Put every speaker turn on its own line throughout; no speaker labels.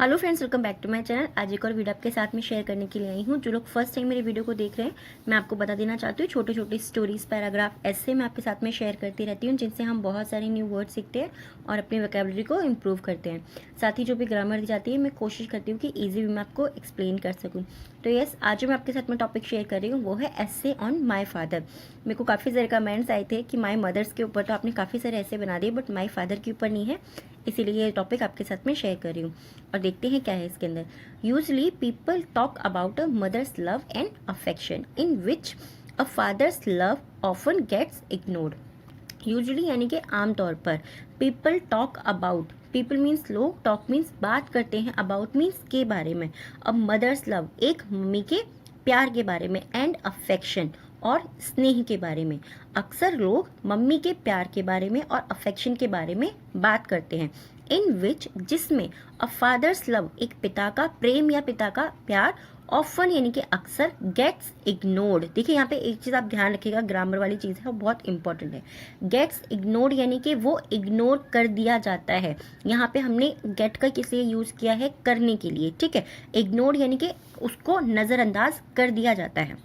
Hello friends, welcome back to my channel. आज एक और वीडियो आपके साथ में शेयर करने के लिए आई हूँ। जो लोग फर्स्ट टाइम मेरे वीडियो को देख रहे हैं, मैं आपको बता देना चाहती हूँ, छोटे छोटे स्टोरीज, पैराग्राफ, ऐसे मैं आपके साथ में शेयर करती रहती हूँ, जिनसे हम बहुत सारे न्यू वर्ड सीखते हैं और अपनी वोकैबुलरी को इम्प्रूव करते हैं। साथ ही जो भी ग्रामर दी जाती है, मैं कोशिश करती हूँ कि ईजी वे में आपको एक्सप्लेन कर सकूँ। तो यस, आज जो मैं आपके साथ में टॉपिक शेयर कर रही हूँ वो है एस्से ऑन माई फादर। मेरे को काफ़ी सारे कमेंट्स आए थे कि माई मदर्स के ऊपर तो आपने काफ़ी सारे ऐसे बना दिए, बट माई फादर के ऊपर नहीं है, इसीलिए ये टॉपिक आपके साथ में शेयर कर रही हूँ। और देखते हैं क्या है इसके अंदर। Usually people talk about a mother's love and affection in which a father's love often gets ignored. Usually यानी कि आमतौर पर, people talk about, people means लोग, टॉक मीन्स बात करते हैं, अबाउट मीन्स के बारे में, अब मदर्स लव एक मम्मी के प्यार के बारे में, एंड अफेक्शन और स्नेह के बारे में। अक्सर लोग मम्मी के प्यार के बारे में और अफेक्शन के बारे में बात करते हैं। इन विच, जिसमें अ फादर्स लव एक पिता का प्रेम या पिता का प्यार, ऑफन यानी कि अक्सर, गेट्स इग्नोर्ड। देखिए यहाँ पे एक चीज़ आप ध्यान रखिएगा, ग्रामर वाली चीज़ है वो बहुत इंपॉर्टेंट है। गेट्स इग्नोर्ड यानी कि वो इग्नोर कर दिया जाता है। यहाँ पे हमने गेट का किस लिए यूज़ किया है? करने के लिए, ठीक है। इग्नोर्ड यानी कि उसको नज़रअंदाज कर दिया जाता है,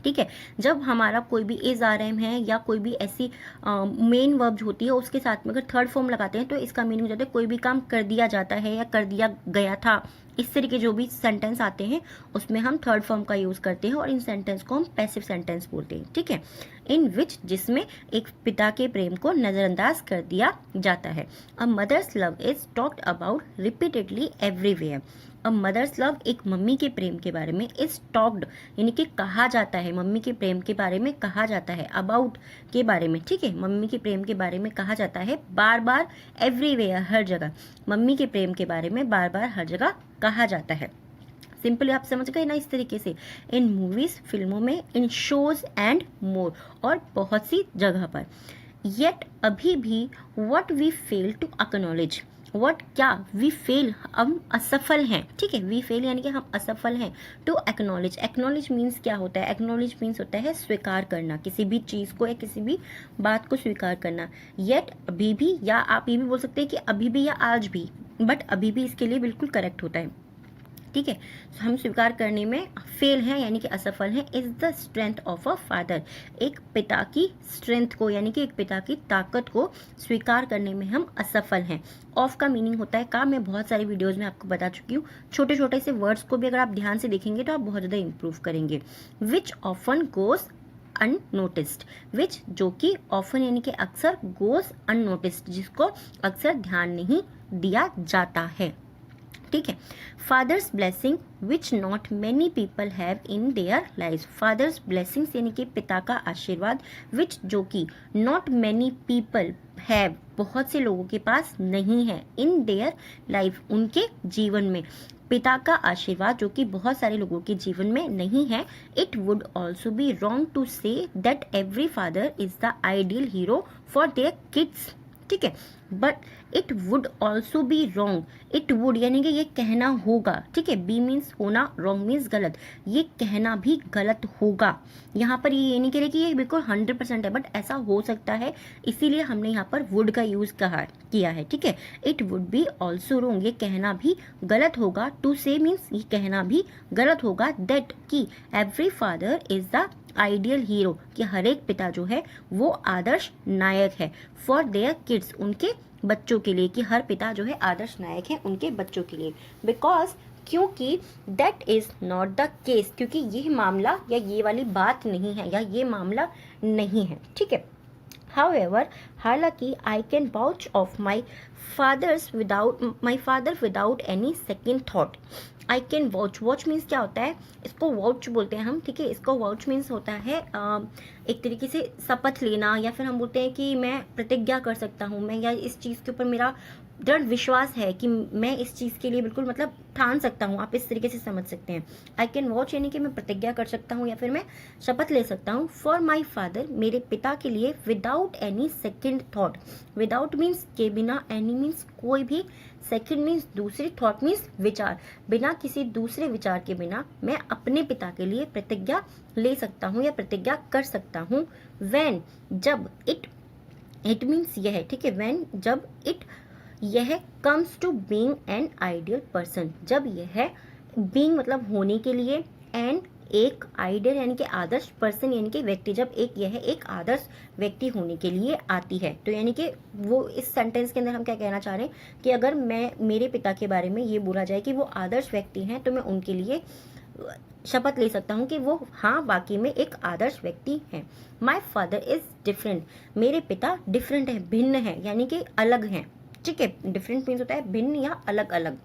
ठीक है। जब हमारा कोई भी इज आर एम है या कोई भी ऐसी मेन वर्ब होती है, उसके साथ में अगर थर्ड फॉर्म लगाते हैं तो इसका मीनिंग हो जाता है कोई भी काम कर दिया जाता है या कर दिया गया था। इस तरह के जो भी सेंटेंस आते हैं उसमें हम थर्ड फॉर्म का यूज करते हैं और इन सेंटेंस को हम पैसिव सेंटेंस बोलते हैं, ठीक है। इन विच, जिसमें एक पिता के प्रेम को नजरअंदाज कर दिया जाता है। A mother's love is talked about repeatedly everywhere. A mother's love एक मम्मी के प्रेम के बारे में, इज टॉक्ड यानी कि कहा जाता है, मम्मी के प्रेम के बारे में कहा जाता है, अबाउट के बारे में, ठीक है, मम्मी के प्रेम के बारे में कहा जाता है बार बार, एवरीवेयर हर जगह, मम्मी के प्रेम के बारे में बार बार हर जगह कहा जाता है। सिंपली आप समझ गए ना इस तरीके से, इन मूवीज, फिल्मों में, इन शोज एंड मोर, और बहुत सी जगह पर। येट, अभी भी, what we fail to acknowledge, what क्या, वी फेल हम असफल हैं, ठीक है, वी फेल यानी कि हम असफल हैं, टू एक्नॉलेज, एक्नॉलेज मीन्स क्या होता है? एक्नॉलेज मीन्स होता है स्वीकार करना, किसी भी चीज़ को या किसी भी बात को स्वीकार करना। येट, अभी भी, या आप ये भी बोल सकते हैं कि अभी भी या आज भी, बट अभी भी इसके लिए बिल्कुल करेक्ट होता है, ठीक है। हम स्वीकार करने में फेल हैं यानी कि असफल हैं। Is the strength of a father, एक पिता की स्ट्रेंथ को यानी कि एक पिता की ताकत को स्वीकार करने में हम असफल हैं। ऑफ का मीनिंग होता है का, मैं बहुत सारी वीडियोज में आपको बता चुकी हूँ। छोटे छोटे से वर्ड्स को भी अगर आप ध्यान से देखेंगे तो आप बहुत ज़्यादा इंप्रूव करेंगे। विच ऑफन गोज अननोटिस्ड, विच जो कि ऑफन यानी कि अक्सर, गोज अननोटिस्ड जिसको अक्सर ध्यान नहीं दिया जाता है, ठीक है। Father's blessing which not many people have in their life, father's blessings यानी कि पिता का आशीर्वाद, विच जो कि, नॉट मैनी पीपल हैव बहुत से लोगों के पास नहीं है, इन देयर लाइफ उनके जीवन में, पिता का आशीर्वाद जो कि बहुत सारे लोगों के जीवन में नहीं है। It would also be wrong to say that every father is the ideal hero for their kids, ठीक है। But it would also be wrong, it would यानी कि ये कहना होगा, ठीक है, बी मीन्स होना, रॉन्ग मीन्स गलत, ये कहना भी गलत होगा। यहाँ पर ये नहीं कह रहे कि ये बिल्कुल 100% है, बट ऐसा हो सकता है, इसीलिए हमने यहाँ पर वुड का यूज किया है, ठीक है। It would be also wrong, ये कहना भी गलत होगा, टू से मीन्स ये कहना भी गलत होगा, दैट कि every father is the ideal hero, कि हर एक पिता जो है वो आदर्श नायक है, फॉर देयर किड्स उनके बच्चों के लिए, कि हर पिता जो है आदर्श नायक है उनके बच्चों के लिए। बिकॉज क्योंकि that is not the case, क्योंकि ये मामला या ये वाली बात नहीं है या ये मामला नहीं है, ठीक है। However, हालांकि I can vouch of my father without any second thought. I can watch, watch means क्या होता है? इसको वॉच बोलते हैं हम, ठीक है। इसको वॉच मीन्स होता है एक तरीके से शपथ लेना, या फिर हम बोलते हैं कि मैं प्रतिज्ञा कर सकता हूँ, मैं या इस चीज़ के ऊपर मेरा दृढ़ विश्वास है कि मैं इस चीज़ के लिए बिल्कुल मतलब ठान सकता हूँ, आप इस तरीके से समझ सकते हैं। आई कैन वॉच यानी कि मैं प्रतिज्ञा कर सकता हूँ या फिर मैं शपथ ले सकता हूँ, फॉर माई फादर मेरे पिता के लिए, without any second thought, without means के बिना, एनी मीन्स कोई भी, सेकेंड मीन्स दूसरी, थॉट मीन्स विचार, बिना किसी दूसरे विचार के बिना मैं अपने पिता के लिए प्रतिज्ञा ले सकता हूँ या प्रतिज्ञा कर सकता हूँ। व्हेन जब, इट मीन्स यह है, ठीक है, व्हेन जब, इट यह comes to being an ideal person, जब यह बीइंग मतलब होने के लिए, एन एक आइडियल यानी कि आदर्श पर्सन यानी कि व्यक्ति, जब यह एक आदर्श व्यक्ति होने के लिए आती है। तो यानी कि वो इस सेंटेंस के अंदर हम क्या कहना चाह रहे हैं कि अगर मेरे पिता के बारे में ये बोला जाए कि वो आदर्श व्यक्ति हैं, तो मैं उनके लिए शपथ ले सकता हूँ कि वो हाँ वाकई में एक आदर्श व्यक्ति हैं। माई फादर इज डिफरेंट, मेरे पिता डिफरेंट है, भिन्न है, यानी कि अलग हैं। ठीक है, डिफरेंट मीन्स होता है भिन्न या अलग अलग।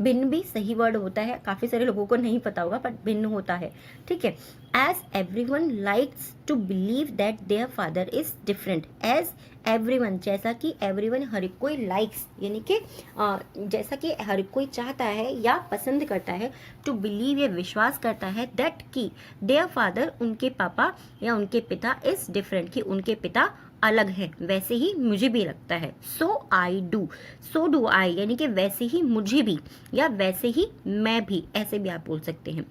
भिन्न भी सही वर्ड होता है, काफ़ी सारे लोगों को नहीं पता होगा, बट भिन्न होता है। ठीक है, as everyone likes to believe that their father is different. As everyone, जैसा कि एवरीवन हर कोई लाइक्स यानी कि जैसा कि हर कोई चाहता है या पसंद करता है, टू बिलीव ये विश्वास करता है, दैट कि देयर फादर उनके पापा या उनके पिता इज डिफरेंट, कि उनके पिता अलग है, वैसे ही मुझे भी लगता है। सो I do, so do I, यानी कि वैसे ही मुझे भी या वैसे ही मैं भी, ऐसे भी आप बोल सकते हैं।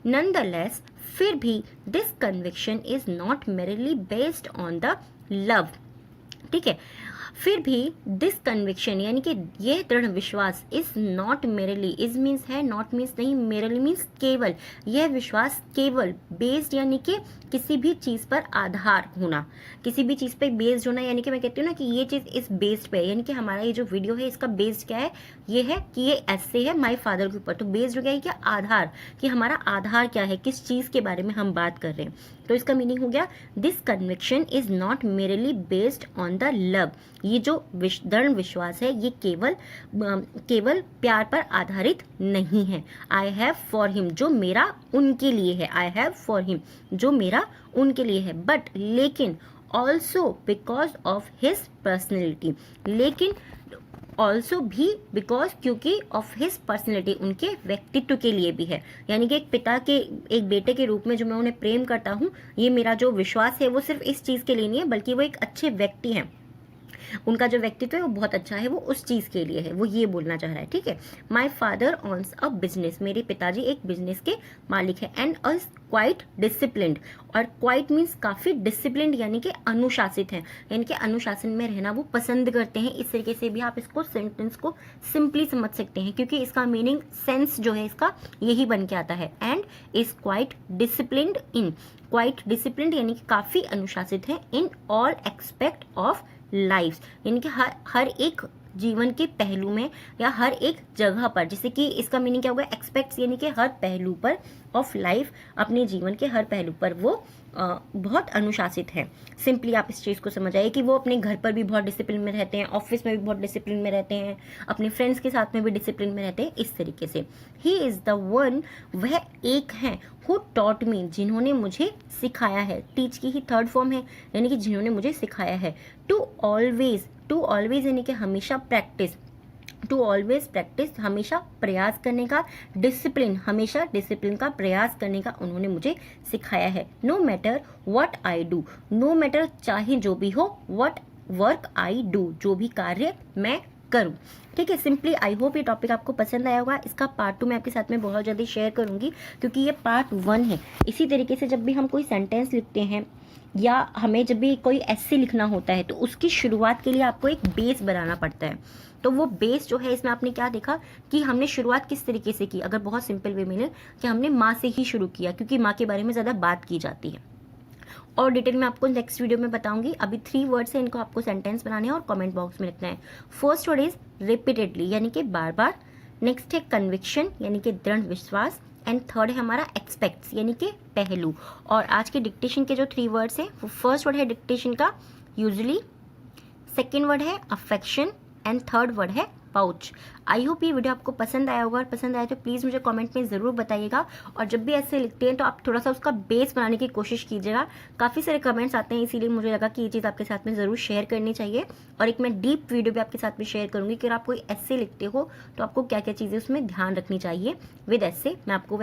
नॉनदलेस, फिर भी, this conviction is not merely based on the love. ठीक है, फिर भी दिस कन्विक्शन यानी कि यह दृढ़ विश्वास is not merely, is means है, नॉट मीन्स नहीं, मेरली मीन्स केवल, यह विश्वास केवल, बेस्ड यानी कि किसी भी चीज़ पर आधार होना, किसी भी चीज़ पे बेस्ड होना, यानी कि मैं कहती हूँ ना कि ये चीज़ इस बेस्ड पे है, यानी कि हमारा ये जो वीडियो है इसका बेस्ड क्या है, ये है कि ये ऐसे है माय फादर के ऊपर, तो बेस्ड हो गया है क्या, आधार, कि हमारा आधार क्या है, किस चीज़ के बारे में हम बात कर रहे हैं। तो इसका मीनिंग हो गया this conviction is not merely based on the love, ये जो दृढ़ विश्वास है ये केवल प्यार पर आधारित नहीं है। आई हैव फॉर हिम, जो मेरा उनके लिए है, आई हैव फॉर हिम, जो मेरा उनके लिए है, बट लेकिन also because of his personality, लेकिन ऑल्सो भी बिकॉज, क्योंकि ऑफ हिज पर्सनैलिटी, उनके व्यक्तित्व के लिए भी है। यानी कि एक पिता के एक बेटे के रूप में जो मैं उन्हें प्रेम करता हूँ, ये मेरा जो विश्वास है वो सिर्फ इस चीज़ के लिए नहीं है, बल्कि वो एक अच्छे व्यक्ति हैं, उनका जो व्यक्तित्व है वो बहुत अच्छा है, वो उस चीज़ के लिए है, वो ये बोलना चाह रहा है। ठीक है, माई फादर ऑन्स अ बिजनेस, मेरे पिताजी एक बिजनेस के मालिक है, एंड अ क्वाइट डिसिप्लिन्ड, और क्वाइट मीन्स काफ़ी, डिसिप्लिन्ड यानी कि अनुशासित हैं, यानी कि अनुशासन में रहना वो पसंद करते हैं। इस तरीके से भी आप इसको सेंटेंस को सिंपली समझ सकते हैं, क्योंकि इसका मीनिंग सेंस जो है इसका यही बन के आता है। And is quite disciplined in, quite disciplined यानी कि काफ़ी अनुशासित है, in all expect of life, यानी कि हर एक जीवन के पहलू में या हर एक जगह पर, जैसे कि इसका मीनिंग क्या होगा, एक्सपेक्ट्स यानी कि हर पहलू पर, ऑफ लाइफ अपने जीवन के हर पहलू पर वो बहुत अनुशासित है। सिंपली आप इस चीज़ को समझ आइए कि वो अपने घर पर भी बहुत डिसिप्लिन में रहते हैं, ऑफिस में भी बहुत डिसिप्लिन में रहते हैं, अपने फ्रेंड्स के साथ में भी डिसिप्लिन में रहते हैं, इस तरीके से। ही इज़ द वन, वह एक है, हु टॉट मी, जिन्होंने मुझे सिखाया है, टीच की ही थर्ड फॉर्म है, यानी कि जिन्होंने मुझे सिखाया है। टू ऑलवेज यानी कि हमेशा, प्रैक्टिस, टू ऑलवेज प्रैक्टिस, हमेशा प्रयास करने का, डिसिप्लिन, हमेशा डिसिप्लिन का प्रयास करने का उन्होंने मुझे सिखाया है। No matter what I do, no matter चाहे जो भी हो, व्हाट वर्क आई डू, जो भी कार्य मैं करूं। ठीक है, सिंपली आई होप ये टॉपिक आपको पसंद आया होगा। इसका पार्ट 2 मैं आपके साथ में बहुत जल्दी शेयर करूंगी, क्योंकि ये पार्ट 1 है। इसी तरीके से जब भी हम कोई सेंटेंस लिखते हैं या हमें जब भी कोई एस्से लिखना होता है, तो उसकी शुरुआत के लिए आपको एक बेस बनाना पड़ता है। तो वो बेस जो है, इसमें आपने क्या देखा कि हमने शुरुआत किस तरीके से की, अगर बहुत सिंपल वे में कि हमने माँ से ही शुरू किया, क्योंकि माँ के बारे में ज़्यादा बात की जाती है। और डिटेल में आपको नेक्स्ट वीडियो में बताऊंगी। अभी 3 वर्ड्स हैं, इनको आपको सेंटेंस बनाने हैं और कमेंट बॉक्स में लिखना है। फर्स्ट वर्ड इज रिपीटेडली, यानी कि बार बार। नेक्स्ट है कन्विक्शन, यानी कि दृढ़ विश्वास। एंड थर्ड है हमारा एक्सपेक्ट्स, यानी कि पहलू। और आज के डिक्टेशन के जो 3 वर्ड्स हैं, वो फर्स्ट वर्ड है डिक्टेशन का यूजुअली, सेकेंड वर्ड है अफेक्शन, एंड थर्ड वर्ड है पाउच। आई होप ये वीडियो आपको पसंद आया होगा, और पसंद आया तो प्लीज़ मुझे कमेंट में ज़रूर बताइएगा। और जब भी ऐसे लिखते हैं तो आप थोड़ा सा उसका बेस बनाने की कोशिश कीजिएगा। काफ़ी सारे कमेंट्स आते हैं, इसीलिए मुझे लगा कि ये चीज़ आपके साथ में ज़रूर शेयर करनी चाहिए। और एक मैं डीप वीडियो भी आपके साथ में शेयर करूँगी कि अगर आप कोई ऐसे लिखते हो तो आपको क्या क्या चीज़ें उसमें ध्यान रखनी चाहिए। विद ऐसे मैं आपको